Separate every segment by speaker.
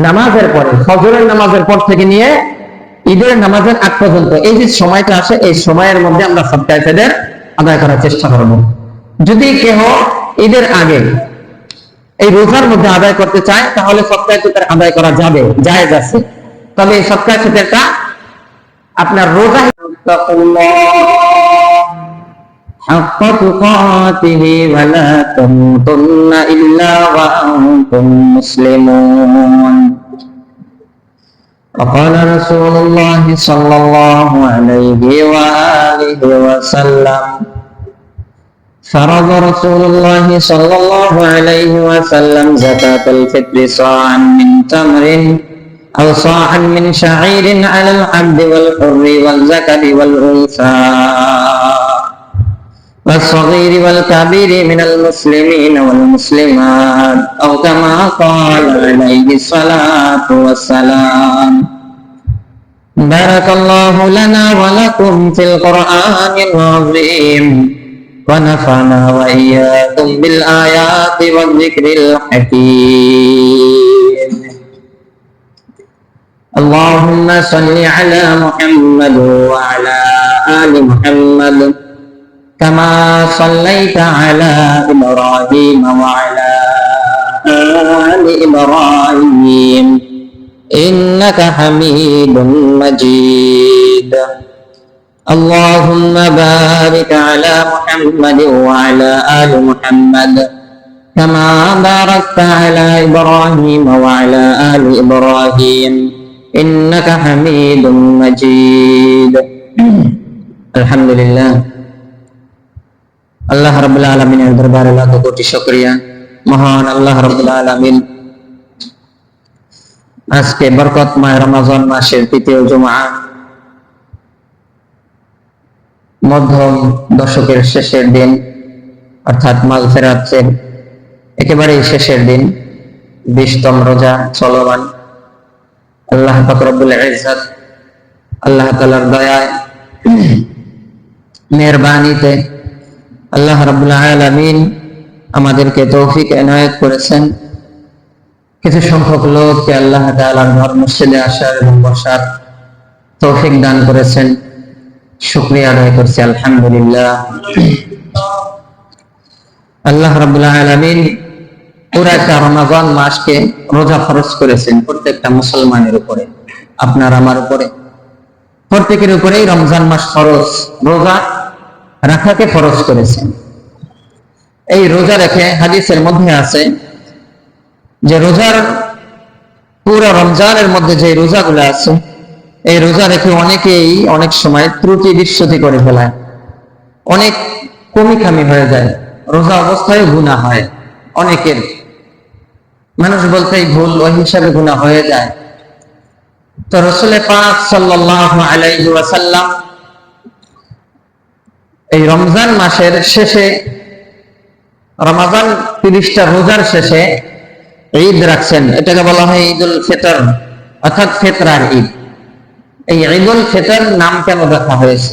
Speaker 1: নামাজের পরে, ফজরের নামাজের পর থেকে নিয়ে ঈদের নামাজের আগ পর্যন্ত এই যে সময়টা আসে, এই সময়ের মধ্যে আমরা সদকায়ে ফিতর আদায় করার চেষ্টা করব। যদি কেহ ঈদের আগে এই রোজার মধ্যে আদায় করতে চায় তাহলে সদকায়ে ফিতর আদায় করা যাবে, জায়েজ আছে। তবে এই সদকায়ে ফিতরটা আপনার রোজা حق تقاته ولا تموتن إلا وأنتم مسلمون. وقال رسول الله صلى الله عليه وآله وسلم فرض رسول الله صلى الله عليه وسلم زكاة الفطر صاعا من تمر أو صاعا من شعير على العبد والحر والذكر والأنثى والصغير والكبير من المسلمين والمسلمات أو كما قال عليه الصلاة والسلام. بارك الله لنا ولكم في القرآن العظيم ونفعنا وإياكم بالآيات والذكر الحكيم. اللهم صل على محمد وعلى آل محمد كما صليت على إبراهيم وعلى آل إبراهيم إنك حميد مجيد. اللهم بارك على محمد وعلى آل محمد كما باركت على إبراهيم وعلى آل إبراهيم إنك حميد مجيد. الحمد لله. আল্লাহ রাব্বুল আলামিনের দরবারে লাখ কোটি শুকরিয়া। মহান আল্লাহ রাব্বুল আলামিন আজকে বরকতময় রমজান মাসের তৃতীয় জুমআ, মধ্যম দশকের শেষের দিন, অর্থাৎ মাগফিরাতের একেবারেই শেষের দিন, 20তম রোজা চলমান। আল্লাহ পাক রব্বুল ইজ্জত আল্লাহ তাআলার দয়ায় মেহেরবানিতে আল্লাহ রাব্বুল আলামিন আমাদেরকে তৌফিক এনায়েত করেছেন। কিছু সংখ্যক লোককে আল্লাহ তাআলার ঘর মসজিদে আসার এবং বসার তৌফিক দান করেছেন। শুকরিয়া আদায় করছি, আলহামদুলিল্লাহ। আল্লাহ রাব্বুল আলামিন পুরা একটা রমজান মাসকে রোজা ফরজ করেছেন প্রত্যেকটা মুসলমানের উপরে, আপনার আমার উপরে, প্রত্যেকের উপরেই রমজান মাস ফরজ, রোজা রাখাকে ফরজ করেছেন। এই রোজা রেখে হাদিসের মধ্যে আছে যে রোজার পুরো রমজানের মধ্যে যে রোজাগুলো আছে, এই রোজা রেখে অনেকেই অনেক সময় ত্রুটি বিচ্যুতি করে ফেলায়, অনেক কমি খামি হয়ে যায়, রোজা অবস্থায় গুনাহ হয় অনেকের। মানুষ বলতেই ভুল, ওই হিসাবে গুনাহ হয়ে যায়। তো রাসূল পাক সাল্লাল্লাহু আলাইহি ওয়াসাল্লাম এই রমজান মাসের শেষে, রমজান 30টা রোজার শেষে ঈদ রাখছেন। এটাকে বলা হয় ঈদুল ফিতর, অর্থাৎ ফিতরার ঈদ। এই ঈদুল ফিতর নাম কেন রাখা হয়েছে?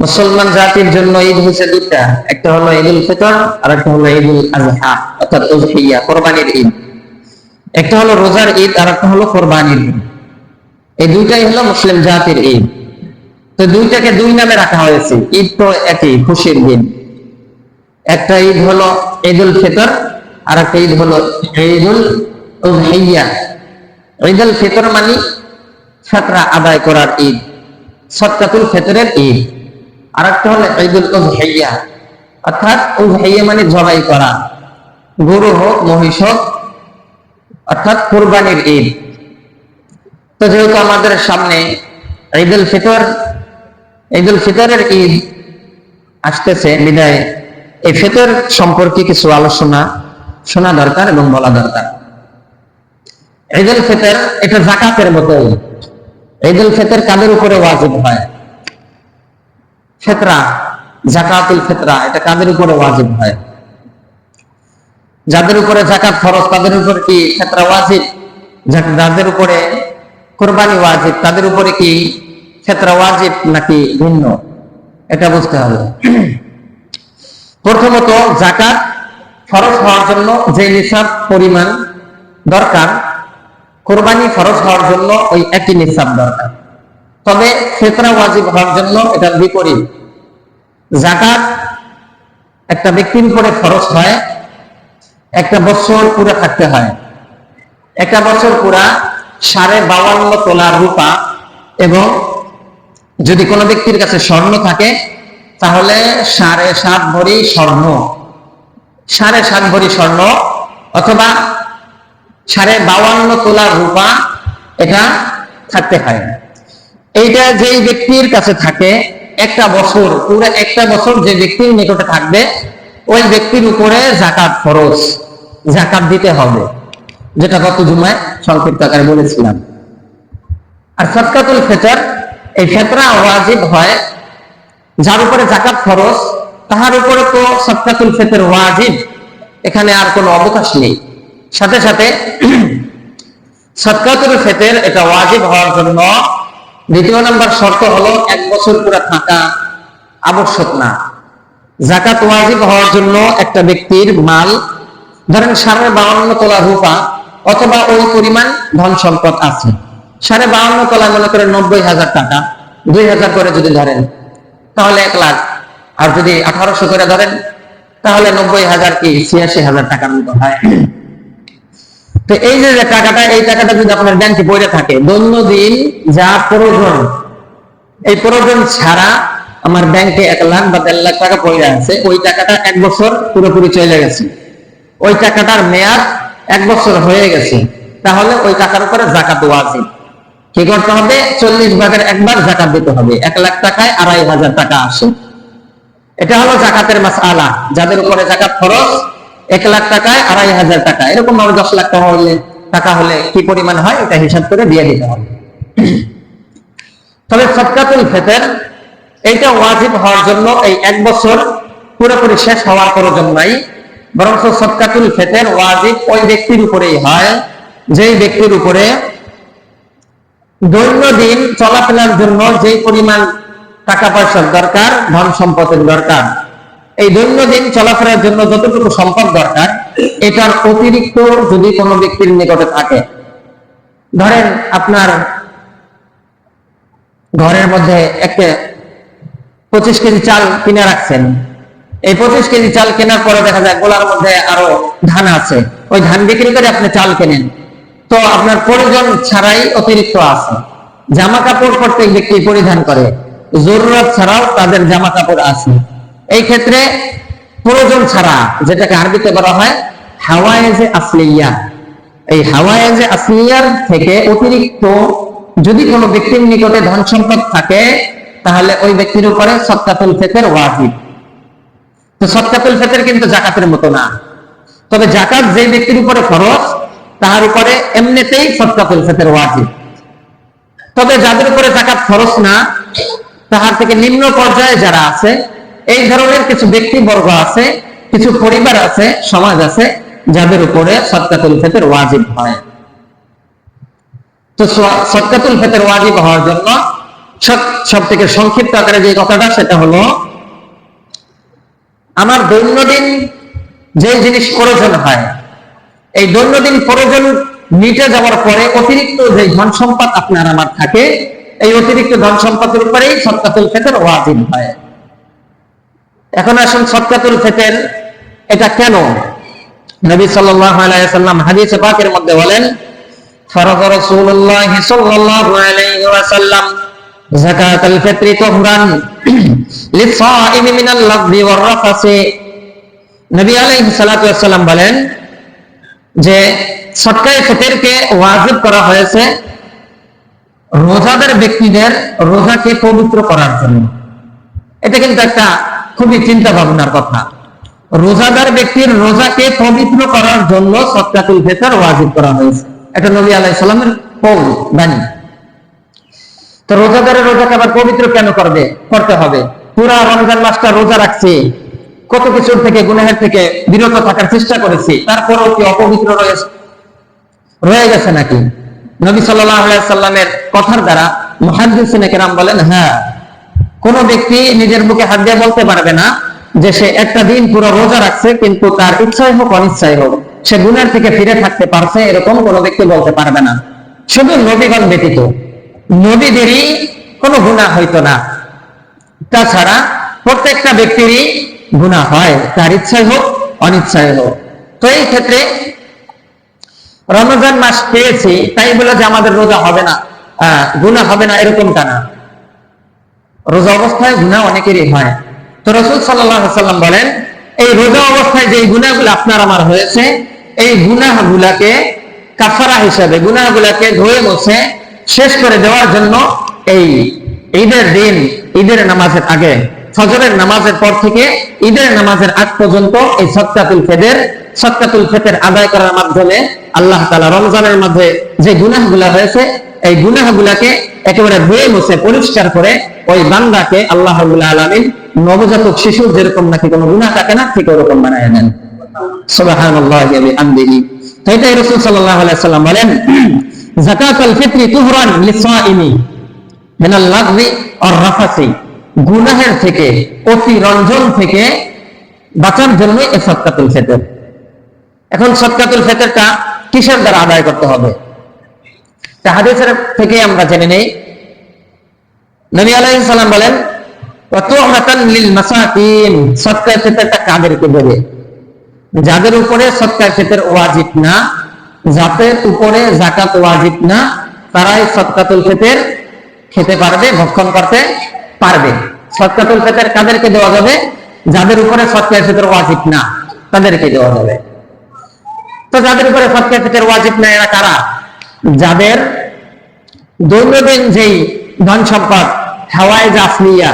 Speaker 1: মুসলমান জাতির জন্য ঈদ হচ্ছে দুটা, একটা হলো ঈদুল ফিতর আর একটা হলো ঈদুল আযহা, অর্থাৎ উযহিয়া, কোরবানির ঈদ। একটা হলো রোজার ঈদ আর একটা হলো কোরবানির ঈদ। এই দুইটাই হলো মুসলিম জাতির ঈদ। তো দুইটাকে দুই নামে রাখা হয়েছে। ঈদ তো একই, খুশির দিন। একটা ঈদ হলো ঈদুল ফিতর আর একটা ঈদ হলো ঈদুল উযহিয়া। ঈদুল ফিতর মানে ফিতরা আদায় করার ঈদ, সদকাতুল ফিতরের ঈদ। আর একটা হলো ঈদুল উযহিয়া, অর্থাৎ উযহিয়া মানে জবাই করা, গরু হোক মহিষ হোক, অর্থাৎ কুরবানির ঈদ। তো যেহেতু আমাদের সামনে ঈদুল ফিতর, ঈদুল ফিতরের ঈদ আসতেছে, বিদায় এই ফিতর সম্পর্কে কিছু আলোচনা শোনা দরকার এবং বলা দরকার। ঈদুল ফিতর এটা যাকাতের মতোই। ঈদুল ফিতর কাদের উপরে ওয়াজিব হয়? ফিতরা, যাকাতুল ফিতরা, এটা কাদের উপরে ওয়াজিব হয়? যাদের উপরে যাকাত ফরজ তাদের উপর কি ফিতরা ওয়াজিব? যাদের উপরে কুরবানি ওয়াজিব তাদের উপরে কি ফিতরা ওয়াজিব নাকি ভিন্ন? এটা বুঝতে হবে। প্রথমত, যাকাত ফরজ হওয়ার জন্য যে নিসাব পরিমাণ দরকার কোরবানি ফরজ হওয়ার জন্য ওই একই নিসাব দরকার। তবে ফিতরা ওয়াজিব হওয়ার জন্য এটা বিপরীত। যাকাত একটা ব্যক্তির উপরে ফরজ হয়, একটা বছর পুরো থাকতে হয়। একটা বছর পুরা 52.5 তোলা রূপা, এবং যদি কোনো ব্যক্তির কাছে স্বর্ণ থাকে তাহলে 7.5 ভরি স্বর্ণ, 7.5 ভরি স্বর্ণ অথবা 52.5 তোলা রূপা এটা থাকতে হয়। এইটা যেই ব্যক্তির কাছে থাকে একটা বছর, পুরো একটা বছর যে ব্যক্তির নিকটে থাকবে ওই ব্যক্তির উপরে যাকাত ফরজ, যাকাত দিতে হবে, যেটা গত জুমায় সংক্ষিপ্ত আকারে বলেছিলাম। আর সদকাতুল ফিতর, এই ফিতরা ওয়াজিব হয় যার উপরে যাকাত ফরজ, তাহার উপরে তো সদকাতুল ফিতর ওয়াজিব, এখানে আর কোনো অবকাশ নেই। সাথে সাথে সদকাতুল ফিতর এটা ওয়াজিব হওয়ার জন্য দ্বিতীয় নম্বর শর্ত হলো 1 বছর পুরো থাকা আবশ্যক না। যাকাত ওয়াজিব হওয়ার জন্য একটা ব্যক্তির মাল, ধরেন 52.5 তোলা রূপা অথবা ওই পরিমাণ ধন সম্পদ আছে। 52.5 তোলা মনে করেন 90,000 টাকা, 2,000 করে যদি ধরেন তাহলে 1 লাখ, আর যদি 1800 করে ধরেন তাহলে 90,000 কি 86,000 টাকার মতো হয়। তো এই যে টাকাটা, এই টাকাটা যদি আপনার ব্যাংকে পড়ে থাকে, দৈনন্দিন যা প্রয়োজন, এই প্রয়োজন ছাড়া আমার ব্যাংকে 1 লাখ বা 1.5 লাখ টাকা পড়ে আছে, ওই টাকাটা 1 বছর পুরোপুরি চলে গেছে, ওই টাকাটার মেয়াদ 1 বছর হয়ে গেছে, তাহলে ওই টাকার উপরে যাকাত ওয়াজিব। কি করতে হবে? 40 ভাগের 1 ভাগ যাকাত দিতে হবে। 1 লাখ টাকায় 2,500 টাকা আসে। এটা হলো যাকাতের মাসআলা। যাদের উপরে যাকাত ফরজ 1 লাখ টাকায় 2,500 টাকা, এরকম ভাবে 10 লাখ টাকা হলে কি পরিমাণ হয় এটা হিসাব করে দিয়ে দিতে হবে। তবে সদকাতুল ফিতর এইটা ওয়াজিব হওয়ার জন্য এই 1 বছর পুরোপুরি শেষ হওয়ার প্রয়োজন নাই, বরং সদকাতুল ফিতর ওয়াজিব ওই ব্যক্তির উপরেই হয় যেই ব্যক্তির উপরে দৈনন্দিন চলাফেরার জন্য যে পরিমাণ টাকা পয়সার দরকার, ধন সম্পদের দরকার, এই দৈনন্দিন চলাফেরার জন্য যতটুকু সম্পদ দরকার, এটার অতিরিক্ত যদি কোনো ব্যক্তির নিকটে থাকে, ধরেন আপনার ঘরের মধ্যে একটা 25 কেজি চাল কিনে রাখছেন, এই 25 কেজি চাল কেনার পরে দেখা যায় গোলার মধ্যে আরো ধান আছে, ওই ধান বিক্রি করে আপনি চাল কেনেন, তো আপনার প্রয়োজন ছাড়াই অতিরিক্ত আছে। জামা কাপড় প্রত্যেক ব্যক্তি পরিধান করে, জরুরত ছাড়াও তাদের জামা কাপড় আছে। এই ক্ষেত্রে প্রয়োজন ছাড়া, যেটাকে আরবিতে বলা হয় হাওয়ায়েজে আসলিয়া, এই হাওয়ায়েজে আসলিয়ার থেকে অতিরিক্ত যদি কোনো ব্যক্তির নিকটে ধন সম্পদ থাকে তাহলে ওই ব্যক্তির উপরে সদকাতুল ফিতর ওয়াজিব। তো সদকাতুল ফিতর কিন্তু যাকাতের মতো না, তবে যাকাত যে ব্যক্তির উপরে ফরজ তার উপরে এমনিতেই সদকাতুল ফিতর ওয়াজিব। তবে যাদের উপরে যাকাত ফরজ না, তাহার থেকে নিম্ন পর্যায়ে যারা আছে, এই ধরনের কিছু ব্যক্তিবর্গ আছে, কিছু পরিবার আছে, সমাজ আছে, যাদের উপরে সদকাতুল ফিতর ওয়াজিব হয়। তো সদকাতুল ফিতর ওয়াজিব হওয়ার জন্য সব থেকে সংক্ষিপ্ত আকারে যে কথাটা, সেটা হলো আমার দৈনন্দিন যে জিনিস প্রয়োজন হয়, এই দৈনন্দিন প্রয়োজন মিটে যাওয়ার পরে অতিরিক্ত যে ধন সম্পদ আপনার আমার থাকে, এই অতিরিক্ত ধন সম্পদের উপরেই সদকাতুল ফিতর ওয়াজিব হয়। এখন আসুন সদকাতুল ফিতর এটা কেন? নবী সাল্লাল্লাহু আলাইহি ওয়াসাল্লাম হাদিসে পাকের মধ্যে বলেন, ফরজ রাসূলুল্লাহ সাল্লাল্লাহু আলাইহি ওয়াসাল্লাম যাকাতুল ফিতরি তুহরান লিসাইমি মিনাল লাগবি ওয়ার রাফাসি। নবী আলাইহিস সালাতু ওয়াস সালাম বলেন যে সদকায়ে ফিতরকে ওয়াজিব করা হয়েছে রোজাদার ব্যক্তিদের রোজাকে পবিত্র করার জন্য। এটা কিন্তু একটা খুবই চিন্তা ভাবনার কথা। রোজাদার ব্যক্তির রোজাকে পবিত্র করার জন্য সদকাতুল ফিতর ওয়াজিব করা হয়েছে, এটা নবী আলাইহিস সালামের কওল বাণী। তো রোজাদারের রোজাকে আবার পবিত্র কেন করতে হবে? পুরা রমজান মাসটা রোজা রাখছে, কত কিছুর থেকে, গুনাহের থেকে বিরত থাকার চেষ্টা করেছি, তারপরেও কি অপবিত্র রয়ে গেছে নাকি? নবী সাল্লাল্লাহু আলাইহি সাল্লামের কথার দ্বারা মুহাদ্দিসিনে কেরাম বলেন, হ্যাঁ, কোন ব্যক্তি নিজের বুকে হাত দিয়ে বলতে পারবে না যে সে একটা দিন পুরো রোজা রাখছে, কিন্তু তার ইচ্ছাই হোক অনিচ্ছাই হোক সে গুনাহ থেকে ফিরে থাকতে পারছে, এরকম কোন ব্যক্তি বলতে পারবে না। শুধু নবীগণ ব্যতীত নবীদেরই কোনো গুনাহ হইতো না। তাছাড়া প্রত্যেকটা ব্যক্তিরই গুনাহ হয়, তার ইচ্ছায় হোক অনিচ্ছায় হোক। তো এই ক্ষেত্রে রমজান মাস পেয়েছি তাই বলে যে আমাদের রোজা হবে না, গুনাহ হবে না, এরকমটা না। রোজা অবস্থায় গুনাহ অনেকেরই হয়। তো রাসূল সাল্লাল্লাহু আলাইহি ওয়াসাল্লাম বলেন, এই রোজা অবস্থায় যে গুনাহগুলো আপনার আমার হয়েছে, এই গুনাহগুলোকে কাফারা হিসাবে, গুনাহগুলোকে ধুয়ে মুছে শেষ করে দেওয়ার জন্য এই ঈদের দিন, ঈদের নামাজের আগে, ফজরের নামাজের পর থেকে ঈদের নামাজের আগ পর্যন্ত এই সদকাতুল ফিতর আদায় করার মাধ্যমে আল্লাহ তাআলা রমজানের মধ্যে যে গুনাহগুলো হয়েছে এই গুনাহগুলোকে একেবারে ধুয়ে মুছে পরিষ্কার করে ওই বান্দাকে আল্লাহ রাব্বুল আলামিন নবজাতক শিশুর যেরকম নাকি কোনো গুনাহ থাকে না, ঠিক ওরকম বানায় দেন। সুবহানাল্লাহি ওয়া বিহামদিহি। তো এটাই রাসূল সাল্লাল্লাহু আলাইহি ওয়াসাল্লাম বলেন, যাকাতুল ফিতরি তুহরান লিসাইমি মিনাল লাগবি ওয়ার রাফাসি, গুনাহের থেকে, অতিরঞ্জন থেকে বাঁচার জন্য এই সদকাতুল ফিতর। এখন সদকাতুল ফিতরটা কিসের দ্বারা আদায় করতে হবে? তা হাদিসের থেকে আমরা জেনে নেই। নবী আলাইহিস সালাম বলেন, ওয়া তু'মাতান লিল মাসাকিন, সদকাতুল ফিতরটা কাদেরকে দেবে? যাদের উপরে সদকাতুল ফিতর ওয়াজিব না, যাদের উপরে যাকাত ওয়াজিব না, তারাই সদকাতুল ফিতর খেতে পারবে, ভক্ষণ করতে পারবে। সদকাতুল ফিতর কাদেরকে দেওয়া যাবে? যাদের উপরে সদকাতুল ফিতর ওয়াজিব না, তাদেরকে দেওয়া যাবে। তো যাদের উপরে সদকাতুল ফিতর ওয়াজিব না, এরা কারা? যাদের দৈনন্দিন যেই ধন সম্পদ, হাওয়ায়ে জাফলিয়া,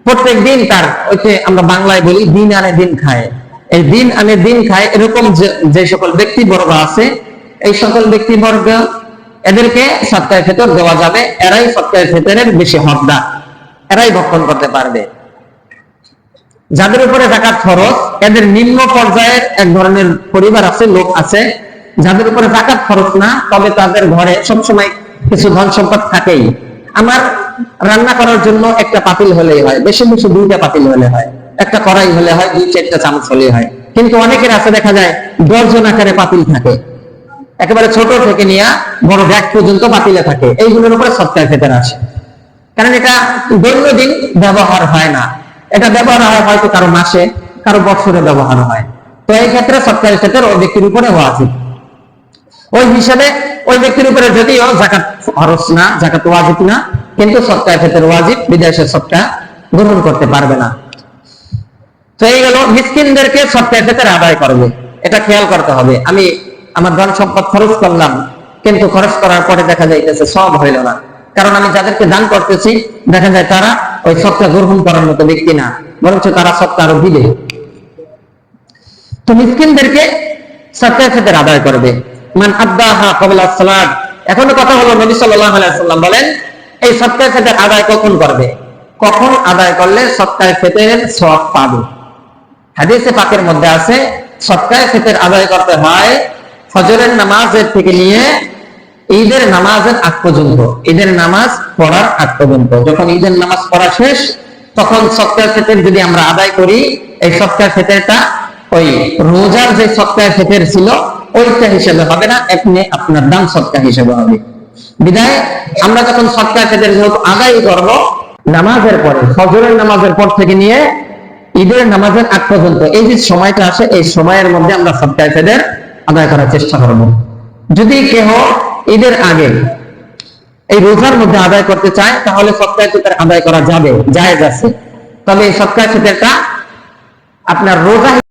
Speaker 1: প্রত্যেক দিন তার, ওইতে আমরা বাংলায় বলি দিন আনে দিন খায়, এই দিন আনে দিন খায়, এরকম যে সকল ব্যক্তিবর্গ আছে, এই সকল ব্যক্তিবর্গ, এদেরকে সদকায়ে ফিতর দেওয়া যাবে। এরাই সদকায়ে ফিতরের বেশি হকদার, এরাই ভক্ষণ করতে পারবে। যাদের উপরে যাকাত ফরজ, এদের নিম্ন পর্যায়ের এক ধরনের পরিবার আছে, লোক আছে, যাদের উপরে যাকাত ফরজ না, তবে তাদের ঘরে সবসময় কিছু ধন সম্পদ থাকেই। আমার রান্না করার জন্য একটা পাতিল হলেই হয়, বেশি বেশি দুইটা পাতিল হলে হয়, একটা কড়াই হলে হয়, 2-4টা চামচ হলেই হয়। কিন্তু অনেকের আছে দেখা যায় দর্জন আকারে পাতিল থাকে, একেবারে ছোট থেকে নিয়ে বড় ব্যাগ পর্যন্ত পাতিলে থাকে। এইগুলোর উপরে সদকায়ে ফিতর আসে, কারণ এটা দৈনন্দিন ব্যবহার হয় না, এটা ব্যবহার হয় হয়তো কারো মাসে, কারো বছরে ব্যবহার হয়। তো এই ক্ষেত্রে সদকায়ে ফিতর ওই ব্যক্তির উপরে ওয়াজিব। ওই হিসাবে ওই ব্যক্তির উপরে যদিও যাকাত ফরজ না, যাকাত ওয়াজিব না, কিন্তু সদকায়ে ফিতর ওয়াজিব, বিদেশে সদকা গ্রহণ করতে পারবে না। তো এই গেল মিসকিনদেরকে সদকায়ে ফিতর আদায় করবে, এটা খেয়াল করতে হবে। আমি আমার ধন সম্পদ খরচ করলাম, কিন্তু খরচ করার পরে দেখা যাইতেছে সব হইল না, কারণ আমি যাদেরকে দান করতেছি দেখা যায় তারা ওই সদকা গ্রহণ করার মতো ব্যক্তি না, বরঞ্চ তারা সদকা আরো দিবে। তো মিসকিনদেরকে সদকায়ে ফিতর আদায় করবে। মান আদাহা ক্বাবলা সালাত, এখন কথা হলো নবী সাল্লাল্লাহু আলাইহি ওয়াসাল্লাম বলেন, এই সদকায়ে ফিতর আদায় কখন করবে? কখন আদায় করলে সদকায়ে ফিতরের সওয়াব পাবে? হাদিসে পাকের মধ্যে আছে, সদকায়ে ফিতর আদায় করতে হয় ফজরের নামাজের থেকে নিয়ে ঈদের নামাজের আগ পর্যন্ত, ঈদের নামাজ পড়ার আগ পর্যন্ত। যখন ঈদের নামাজ পড়া শেষ, তখন সদকায়ে ফিতর যদি আমরা আদায় করি, এই সদকায়ে ফিতরটা ওই রোজার যে সদকায়ে ফিতর ছিল ওইটা হিসেবে হবে না, এমনি আপনার দান সদকা হিসেবে হবে। বিধায় আমরা যখন সদকায়ে ফিতর যেহেতু আদায় করব নামাজের পরে, ফজরের নামাজের পর থেকে নিয়ে ঈদের নামাজের আগ পর্যন্ত, এই যে সময়টা আসে, এই সময়ের মধ্যে আমরা সদকায়ে ফিতর আদায় করার চেষ্টা করব। যদি কেহ ঈদের আগে এই রোজার মধ্যে আদায় করতে চায়, তাহলে সদকায়ে ফিতর আদায় করা যাবে, জায়েজ আছে। তবে এই সদকায়ে ফিতরটা আপনার রোজা